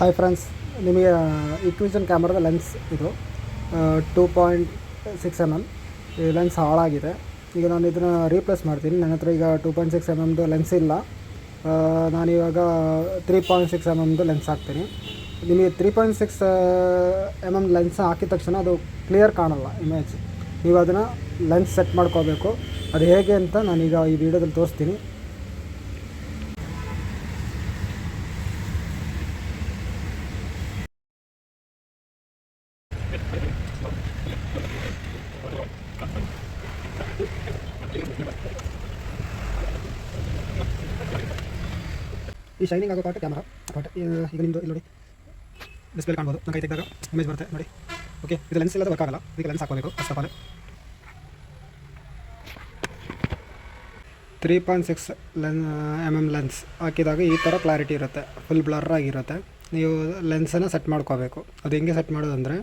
Hi friends, ನಿಮಗೆ equation ಕ್ಯಾಮ್ರಾದ lens ಇದು 2.6 mm. ಈ ಲೆನ್ಸ್ ಹಾಳಾಗಿದೆ. ಈಗ ನಾನು ಇದನ್ನು ರೀಪ್ಲೇಸ್ ಮಾಡ್ತೀನಿ. ನನ್ನ ಹತ್ರ ಈಗ 2.6 mm ಲೆನ್ಸ್ ಇಲ್ಲ. ನಾನಿವಾಗ 3.6 mm ಲೆನ್ಸ್ ಹಾಕ್ತೀನಿ. ನಿಮಗೆ 3.6 mm ಲೆನ್ಸ್ ಹಾಕಿದ ತಕ್ಷಣ ಅದು ಕ್ಲಿಯರ್ ಕಾಣಲ್ಲ ಇಮೇಜ್. ನೀವು ಅದನ್ನು ಲೆನ್ಸ್ ಸೆಟ್ ಮಾಡ್ಕೋಬೇಕು. ಅದು ಹೇಗೆ ಅಂತ ನಾನೀಗ ಈ ವಿಡಿಯೋದಲ್ಲಿ ತೋರಿಸ್ತೀನಿ. ಈ ಶೈನಿಂಗ್ ಆಗೋ ಪಾರ್ಟ್ ಕ್ಯಾಮರಾ ಪಾರ್ಟ್. ಈಗ ನಿಮ್ಮದು ಇಲ್ಲಿ ನೋಡಿ, ಡಿಸ್ಪ್ಲೇ ಕಾಣ್ಬೋದು. ನಾನು ಕೈ ತೆಗೆದಾಗ ಇಮೇಜ್ ಬರುತ್ತೆ ನೋಡಿ. ಓಕೆ, ಇದು ಲೆನ್ಸ್ ಇಲ್ಲದೆ ವರ್ಕ್ ಆಗಲ್ಲ. ಇದಕ್ಕೆ ಲೆನ್ಸ್ ಹಾಕೋಬೇಕು. First of all 3.6 mm lens ಹಾಕಿದಾಗ ಈ ಥರ ಕ್ಲಾರಿಟಿ ಇರುತ್ತೆ, ಫುಲ್ ಬ್ಲರ್ ಆಗಿರುತ್ತೆ. ನೀವು ಲೆನ್ಸನ್ನು ಸೆಟ್ ಮಾಡ್ಕೋಬೇಕು. ಅದು ಹೆಂಗೆ ಸೆಟ್ ಮಾಡೋದಂದರೆ,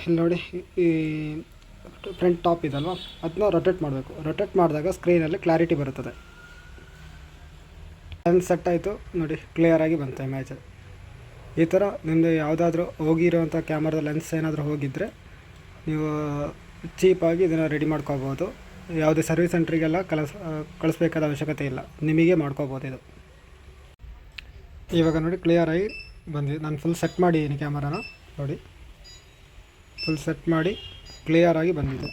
ಇಲ್ಲಿ ನೋಡಿ, ಈ ಫ್ರಂಟ್ ಟಾಪ್ ಇದಲ್ವ, ಅದನ್ನ ರೊಟೇಟ್ ಮಾಡಬೇಕು. ರೊಟೇಟ್ ಮಾಡಿದಾಗ ಸ್ಕ್ರೀನಲ್ಲಿ ಕ್ಲಾರಿಟಿ ಬರುತ್ತದೆ. ಲೆನ್ಸ್ ಸೆಟ್ ಆಯಿತು ನೋಡಿ, ಕ್ಲಿಯರಾಗಿ ಬಂತು ಇಮೇಜ್. ಈ ಥರ ನಿಮ್ಮದು ಯಾವುದಾದ್ರೂ ಹೋಗಿರೋವಂಥ ಕ್ಯಾಮ್ರಾದ ಲೆನ್ಸ್ ಏನಾದರೂ ಹೋಗಿದ್ದರೆ ನೀವು ಚೀಪಾಗಿ ಇದನ್ನು ರೆಡಿ ಮಾಡ್ಕೋಬೋದು. ಯಾವುದೇ ಸರ್ವಿಸ್ ಸೆಂಟ್ರಿಗೆಲ್ಲ ಕಳಿಸ್ಬೇಕಾದ ಅವಶ್ಯಕತೆ ಇಲ್ಲ, ನಿಮಗೆ ಮಾಡ್ಕೋಬೋದು ಇದು. ಇವಾಗ ನೋಡಿ ಕ್ಲಿಯರಾಗಿ ಬಂದಿದೆ. ನಾನು ಫುಲ್ ಸೆಟ್ ಮಾಡಿದ್ದೀನಿ ಕ್ಯಾಮರಾನ ನೋಡಿ, ಫುಲ್ ಸೆಟ್ ಮಾಡಿ ಕ್ಲಿಯರಾಗಿ ಬಂದಿದೆ.